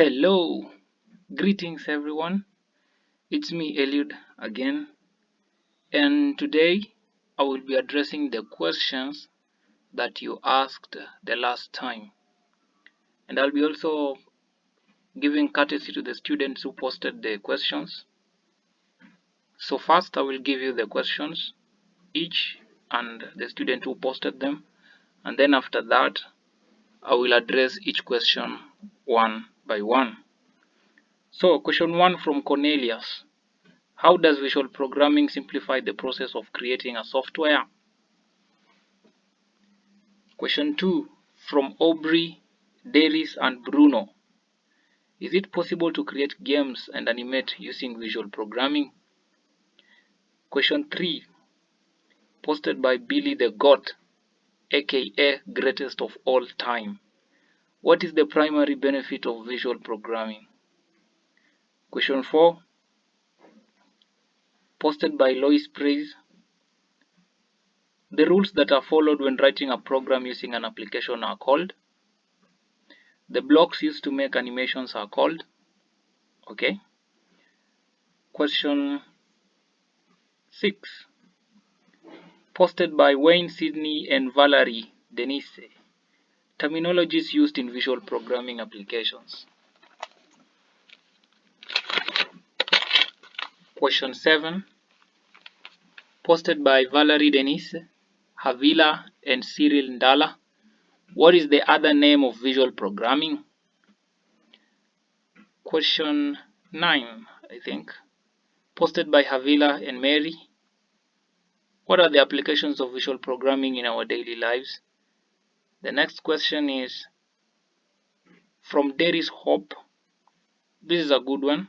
Hello, greetings everyone. It's me, Eliud, again, and today I will be addressing the questions that you asked the last time, and I'll be also giving courtesy to the students who posted the questions. So, first, I will give you the questions each and the student who posted them, and then after that, I will address each question one by one. So, question one from Cornelius. How does visual programming simplify the process of creating a software? Question 2 from Aubrey, Darius and Bruno. Is it possible to create games and animate using visual programming? Question 3 posted by Billy the Goat, aka greatest of all time. What is the primary benefit of visual programming? Question 4 posted by Lois Praise. The rules that are followed when writing a program using an application are called. The blocks used to make animations are called. Okay. Question 6 posted by Wayne Sidney and Valerie Denise. Terminologies used in visual programming applications. Question 7 posted by Valerie Denise, Havila and Cyril Ndala. What is the other name of visual programming? Question 9, I think, posted by Havila and Mary. What are the applications of visual programming in our daily lives? The next question is from Darius Hope. This is a good one.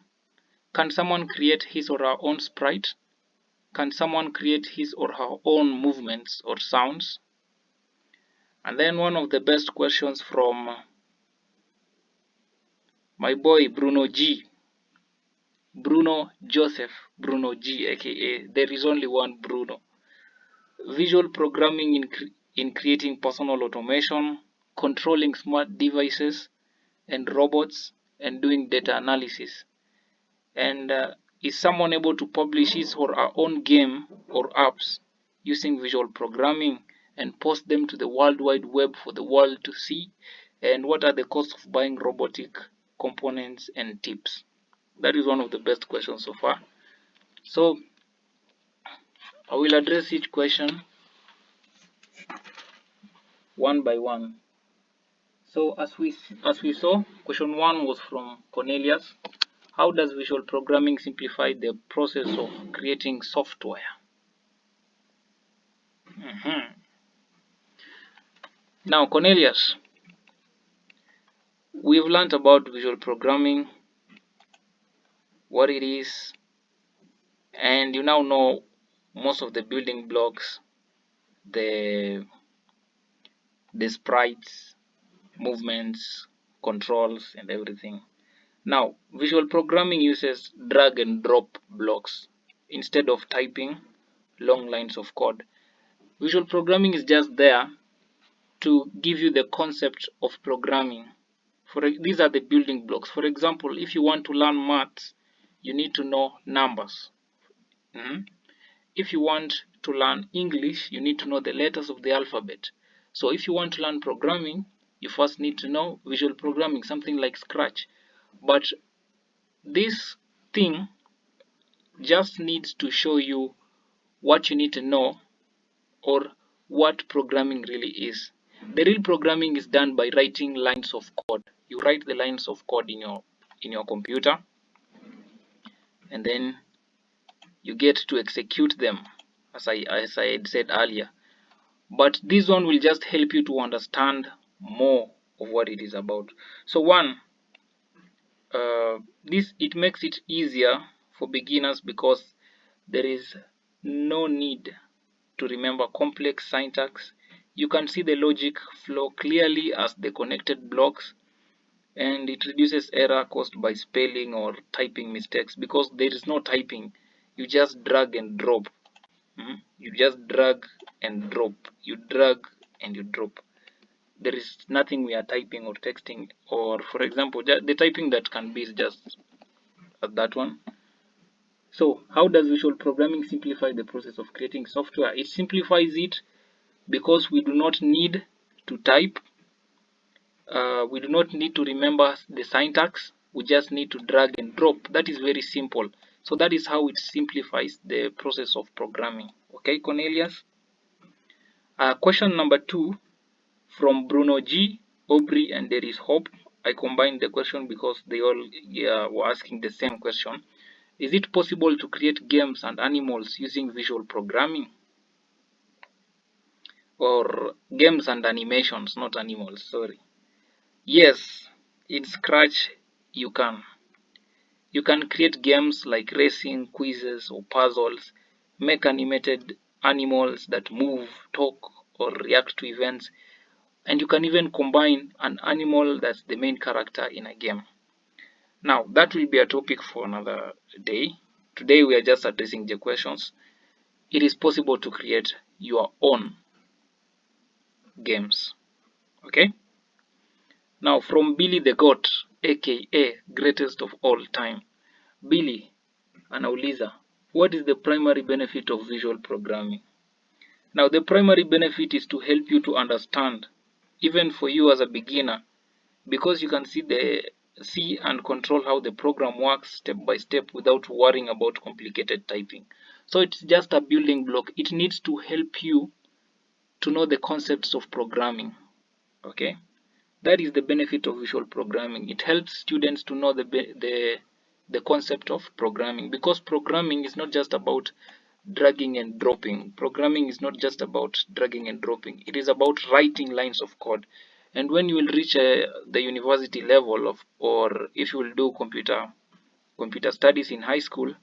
Can someone create his or her own sprite? Can someone create his or her own movements or sounds? And then one of the best questions from my boy Bruno G. Bruno Joseph, Bruno G, aka there is only one Bruno. Visual programming in creating personal automation, controlling smart devices and robots, and doing data analysis. And is someone able to publish his or her own game or apps using visual programming and post them to the World Wide Web for the world to see? And what are the costs of buying robotic components and tips? That is one of the best questions so far. So I will address each question one by one. So as we saw, question 1 was from Cornelius. How does visual programming simplify the process of creating software? Now, Cornelius, we've learned about visual programming, what it is, and you now know most of the building blocks, the sprites, movements, controls, and everything. Now, visual programming uses drag and drop blocks instead of typing long lines of code. Visual programming is just there to give you the concept of programming. These are the building blocks. For example, if you want to learn maths, you need to know numbers. If you want to learn English, you need to know the letters of the alphabet. So if you want to learn programming, you first need to know visual programming, something like Scratch. But this thing just needs to show you what you need to know or what programming really is. The real programming is done by writing lines of code. You write the lines of code in your computer, and then you get to execute them, as I had said earlier. But this one will just help you to understand more of what it is about. So one, it makes it easier for beginners because there is no need to remember complex syntax. You can see the logic flow clearly as the connected blocks, and it reduces error caused by spelling or typing mistakes because there is no typing. You just drag and drop. You just drag and drop. You drag and you drop. there is nothing we are typing or texting, or for example the typing that can be is just that one. So how does visual programming simplify the process of creating software? It simplifies it because we do not need to type, we do not need to remember the syntax, we just need to drag and drop. That is very simple. So that is how it simplifies the process of programming. Okay, Cornelius. Question number 2 from Bruno G, Aubrey, and there is Hope. I combined the question because they all were asking the same question. Is it possible to create games and animals using visual programming? Or games and animations, not animals, sorry. Yes, in Scratch you can. You can create games like racing, quizzes, or puzzles, make animated animals that move, talk, or react to events, and you can even combine an animal that's the main character in a game. Now, that will be a topic for another day. Today we are just addressing the questions. It is possible to create your own games. Okay? Now, from Billy the Goat, aka greatest of all time. Billy anauliza, what is the primary benefit of visual programming? Now, the primary benefit is to help you to understand, even for you as a beginner, because you can see and control how the program works step by step without worrying about complicated typing. So it's just a building block. It needs to help you to know the concepts of programming. Okay, that is the benefit of visual programming. It helps students to know the concept of programming, because programming is not just about dragging and dropping. Programming is not just about dragging and dropping. It is about writing lines of code. And when you will reach the university level of, or if you will do computer studies in high school,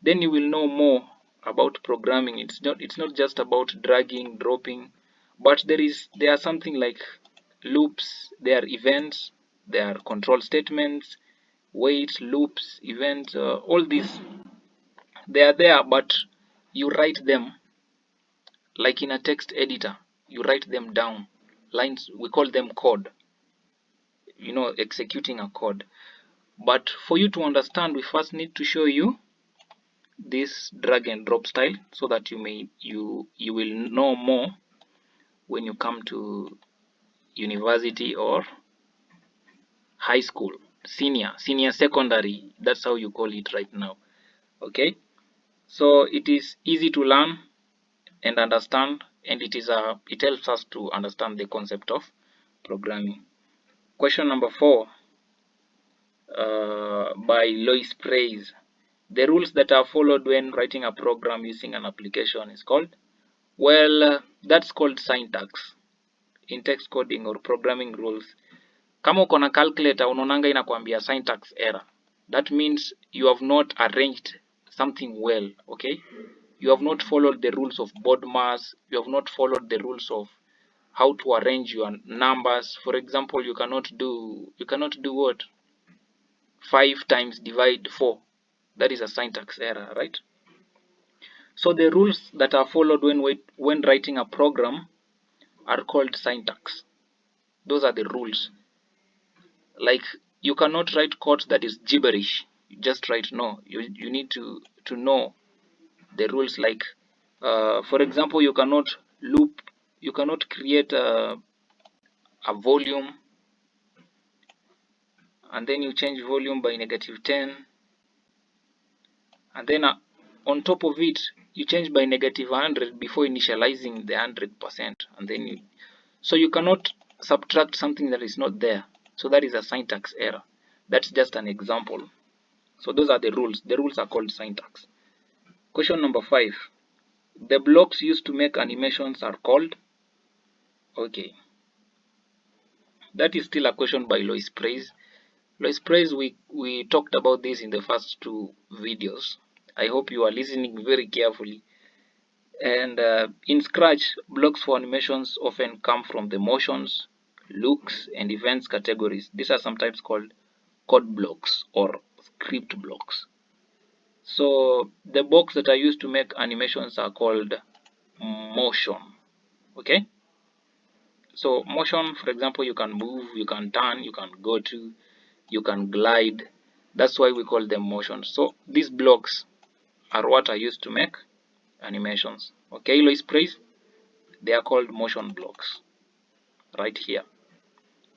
then you will know more about programming. It's not just about dragging, dropping, but there are something like loops, there are events, there are control statements, wait, loops, events, all these, they are there, but you write them like in a text editor. You write them down, lines, we call them code, executing a code. But for you to understand, we first need to show you this drag and drop style, so that you will know more when you come to university or high school, senior secondary, that's how you call it right now. Okay, so it is easy to learn and understand, and it helps us to understand the concept of programming. Question number 4 by Lois Praise. The rules that are followed when writing a program using an application is called, well, that's called syntax in text coding or programming rules. Kama uko na calculator unaonanga inakwambia syntax error, that means you have not arranged something well. Okay, you have not followed the rules of BODMAS, you have not followed the rules of how to arrange your numbers. For example, you cannot do what, 5 times divide 4. That is a syntax error, right? So the rules that are followed when writing a program are called syntax. Those are the rules. Like, you cannot write code that is gibberish. You just write, no. You need to know the rules. Like, for example, you cannot loop, you cannot create a volume and then you change volume by -10, and then on top of it you change by -100 before initializing the 100%, and then so you cannot subtract something that is not there. So that is a syntax error. That's just an example. So those are the rules. The rules are called syntax. Question number 5. The blocks used to make animations are called, okay, that is still a question by Lois Praise. Lois Praise, we talked about this in the first 2 videos. I hope you are listening very carefully. And in Scratch, blocks for animations often come from the motions, looks, and events categories. These are sometimes called code blocks or script blocks. So the blocks that are used to make animations are called motion. Okay, So motion, for example, you can move, you can turn, you can go to, you can glide. That's why we call them motion. So these blocks are what are used to make animations. Okay, Lois Praise, they are called motion blocks right here.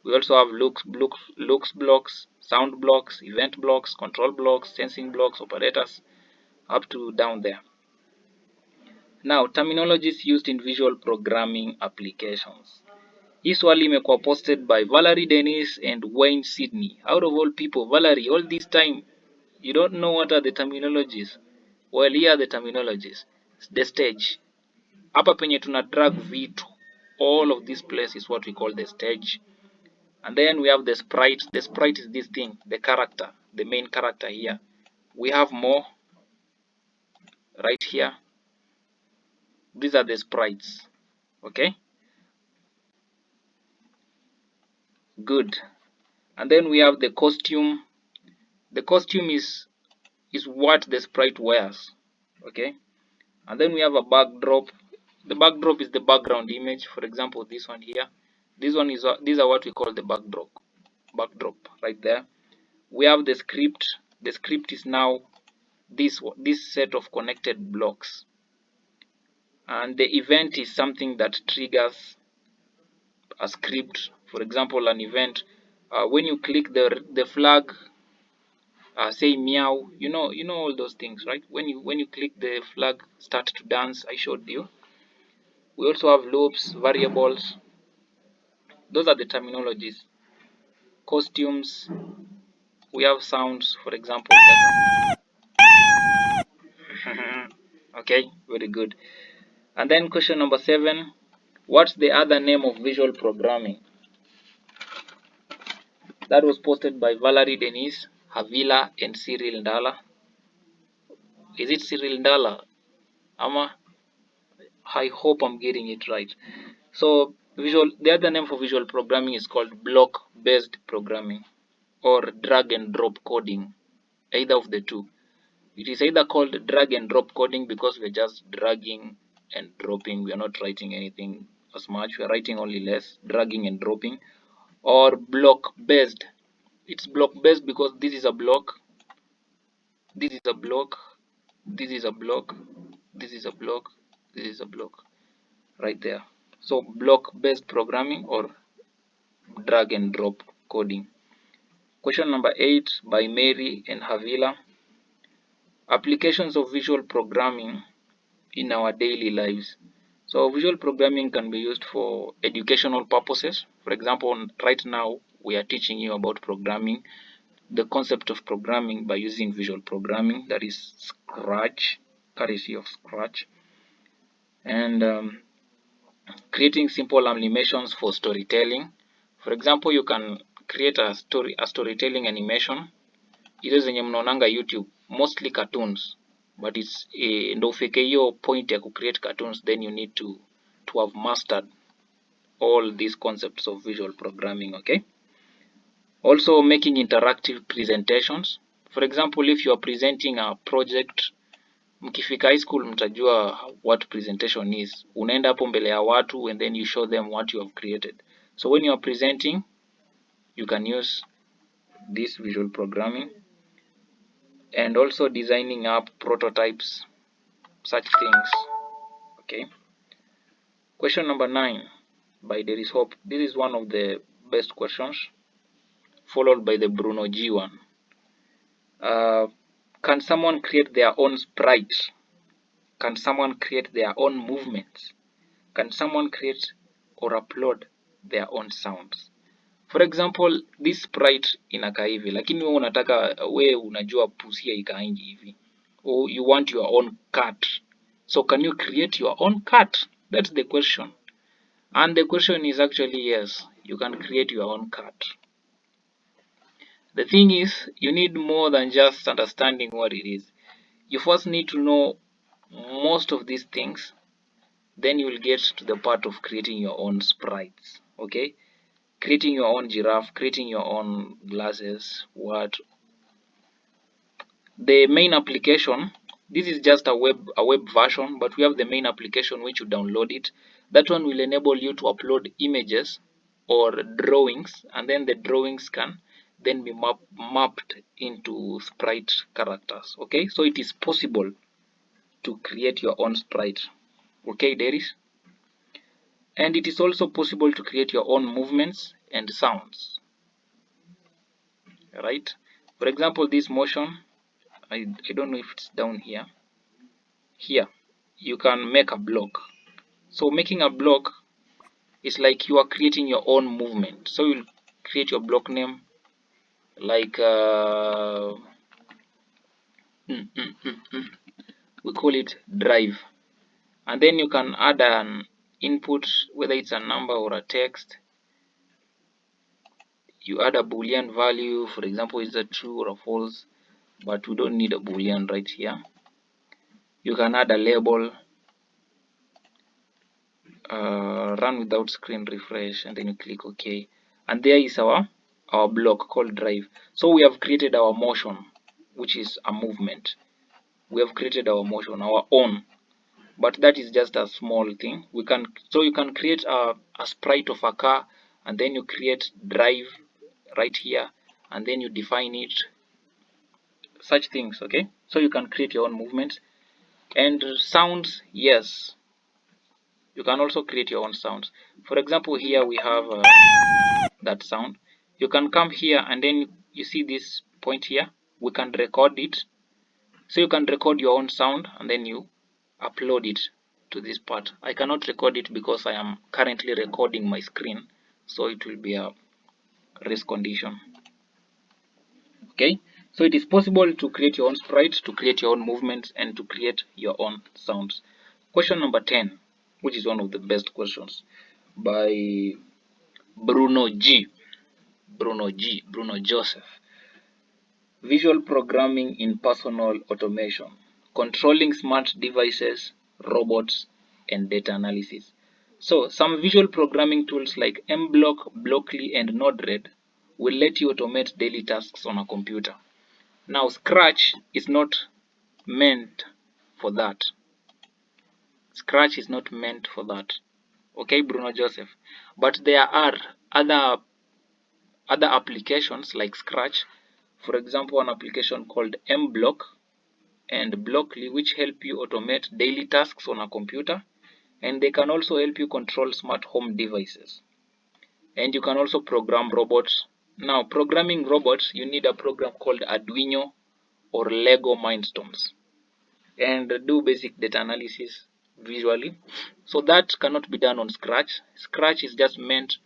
We also have looks blocks, sound blocks, event blocks, control blocks, sensing blocks, operators, up to down there. Now, terminologies used in visual programming applications. Hii swali imekuwa posted by Valerie Dennis and Wayne Sydney. Out of all people, Valerie, all this time, you don't know what are the terminologies. Well, here are the terminologies. The stage. Hapa penye tuna drag vitu. All of this place is what we call the stage. And then we have the sprite. The sprite is this thing, the character, the main character here. We have more right here. These are the sprites. Okay, good. And then we have the costume. The costume is what the sprite wears. Okay, and then we have a backdrop. The backdrop is the background image. For example, this one here. This one is these are what we call the backdrop right there. We have the script. The script is now this set of connected blocks, and the event is something that triggers a script. For example, an event, when you click the flag, say meow, you know all those things, right? When you click the flag start to dance, I showed you. We also have loops, variables. Those are the terminologies. Costumes. We have sounds, for example. Okay, very good. And then question number 7. What's the other name of visual programming? That was posted by Valerie Denise, Havila, and Cyril Ndala. Is it Cyril Ndala? Ama? I hope I'm getting it right. So the other name for visual programming is called block-based programming or drag and drop coding, either of the two. It is either called drag and drop coding because we're just dragging and dropping. We are not writing anything as much. We are writing only less, dragging and dropping. Or block-based. It's block-based because this is a block, this is a block, this is a block, this is a block, this is a block, right there. So block-based programming or drag and drop coding. Question number 8 by Mary and Havila. Applications of visual programming in our daily lives. So visual programming can be used for educational purposes. For example, right now we are teaching you about programming, the concept of programming by using visual programming, that is Scratch, courtesy of Scratch, and creating simple animations for storytelling. For example, you can create a storytelling animation. Hizo zenye mnaonanga YouTube, mostly cartoons, but it's ndo ufike hiyo point ya create cartoons, then you need to have mastered all these concepts of visual programming. Okay, also making interactive presentations. For example, if you are presenting a project, mkifika high school mtajua what presentation is. Unaenda hapo mbele ya watu and then you show them what you have created. So when you are presenting, you can use this visual programming. And also designing up prototypes, such things. Okay, question number 9 by There is Hope. This is one of the best questions, followed by the Bruno G one. Can someone create their own sprite? Can someone create their own movements? Can someone create or upload their own sounds? For example, this sprite inakaa hivi, lakini wewe unataka, wewe unajua pusia ikaangi hivi, or you want your own cat. So can you create your own cat? That's the question. And the question is actually yes, you can create your own cat. The thing is, you need more than just understanding what it is. You first need to know most of these things, then you will get to the part of creating your own sprites. Okay, creating your own giraffe, creating your own glasses, what. The main application, this is just a web version, but we have the main application which you download it. That one will enable you to upload images or drawings, and then the drawings can then be mapped into sprite characters. Okay, so it is possible to create your own sprite. Okay, Darius? And it is also possible to create your own movements and sounds, right? For example, this motion, I don't know if it's down here. Here, you can make a block. So making a block is like you are creating your own movement. So you'll create your block name like we call it drive, and then you can add an input, whether it's a number or a text. You add a boolean value, for example, is it true or a false, but we don't need a boolean right here. You can add a label, run without screen refresh, and then you click OK, and there is our block called drive. So we have created our motion, which is a movement. We have created our motion, our own, but that is just a small thing. So you can create a sprite of a car, and then you create drive right here, and then you define it, such things. Okay, so you can create your own movements. And sounds, yes, you can also create your own sounds. For example, here we have that sound. You can come here, and then you see this point here, we can record it. So you can record your own sound, and then you upload it to this part. I cannot record it because I am currently recording my screen, so it will be a race condition. Okay, so it is possible to create your own sprites, to create your own movements, and to create your own sounds. Question number 10, which is one of the best questions, by Bruno Joseph. Visual programming in personal automation, controlling smart devices, robots, and data analysis. So some visual programming tools like MBlock, Blockly, and Node-RED will let you automate daily tasks on a computer. Now Scratch is not meant for that. Scratch is not meant for that. Okay, Bruno Joseph. But there are other applications like Scratch. For example, an application called MBlock and Blockly, which help you automate daily tasks on a computer, and they can also help you control smart home devices. And you can also program robots. Now, programming robots, you need a program called Arduino or Lego Mindstorms, and do basic data analysis visually. So that cannot be done on Scratch. Scratch is just meant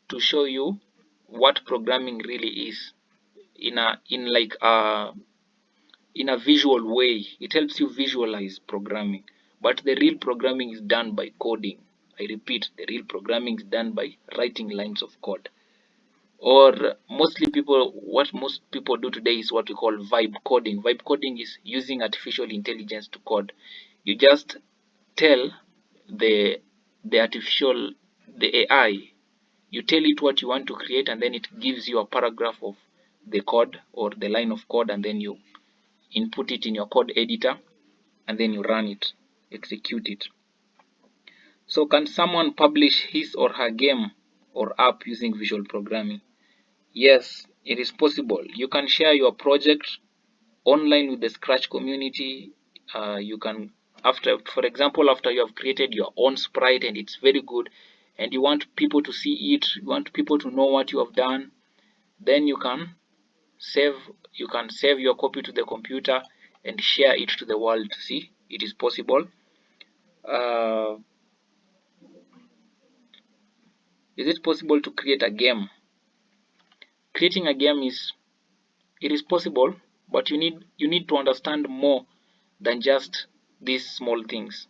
to show you what programming really is in a visual way. It helps you visualize programming, but the real programming is done by coding. I repeat, the real programming is done by writing lines of code. Or what most people do today is what we call vibe coding. Vibe coding is using artificial intelligence to code. You just tell the AI, you tell it what you want to create, and then it gives you a paragraph of the code or the line of code, and then you input it in your code editor, and then you run it, execute it. So can someone publish his or her game or app using visual programming? Yes, it is possible. You can share your project online with the Scratch community. You can, for example, after you have created your own sprite and it's very good, and you want people to see it, you want people to know what you have done, then you can save your copy to the computer and share it to the world to see. It is possible. Is it possible to create a game? Creating a game is possible, but you need to understand more than just these small things.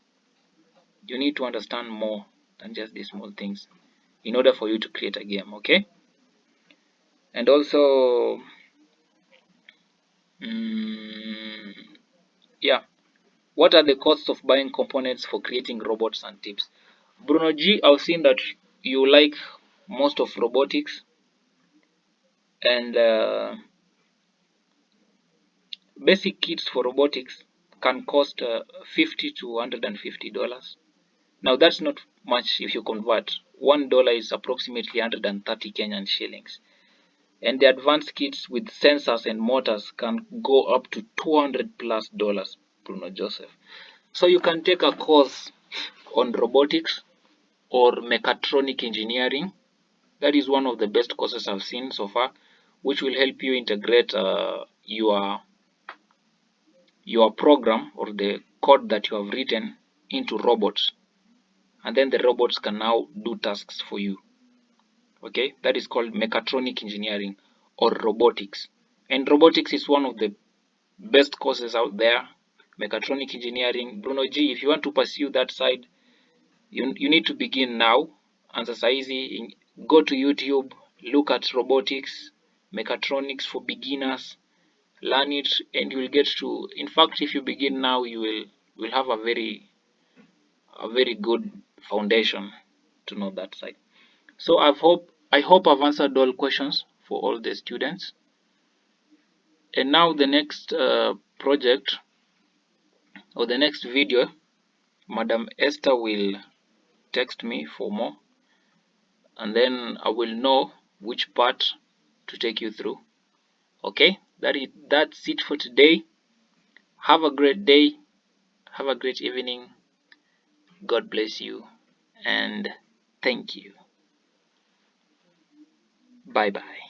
You need to understand more than just these small things in order for you to create a game. Okay, and also yeah, what are the costs of buying components for creating robots and tips? Bruno G, I've seen that you like most of robotics, and basic kits for robotics can cost $50 to $150. Now that's not much if you convert. $1 is approximately 130 Kenyan shillings. And the advanced kits with sensors and motors can go up to $200+, Bruno Joseph. So you can take a course on robotics or mechatronic engineering. That is one of the best courses I've seen so far, which will help you integrate your program or the code that you have written into robots, and then the robots can now do tasks for you. Okay, that is called mechatronic engineering or robotics. And robotics is one of the best courses out there. Mechatronic engineering, Bruno G, if you want to pursue that side, you need to begin now. Answer easy. Go to YouTube, look at robotics, mechatronics for beginners, learn it, and you will get to. In fact, if you begin now, you will have a very good foundation to know that side. So I hope I've answered all questions for all the students. And now the next project or the next video, Madam Esther will text me for more, and then I will know which part to take you through. Okay, that's it for today. Have a great day. Have a great evening. God bless you, and thank you. Bye bye.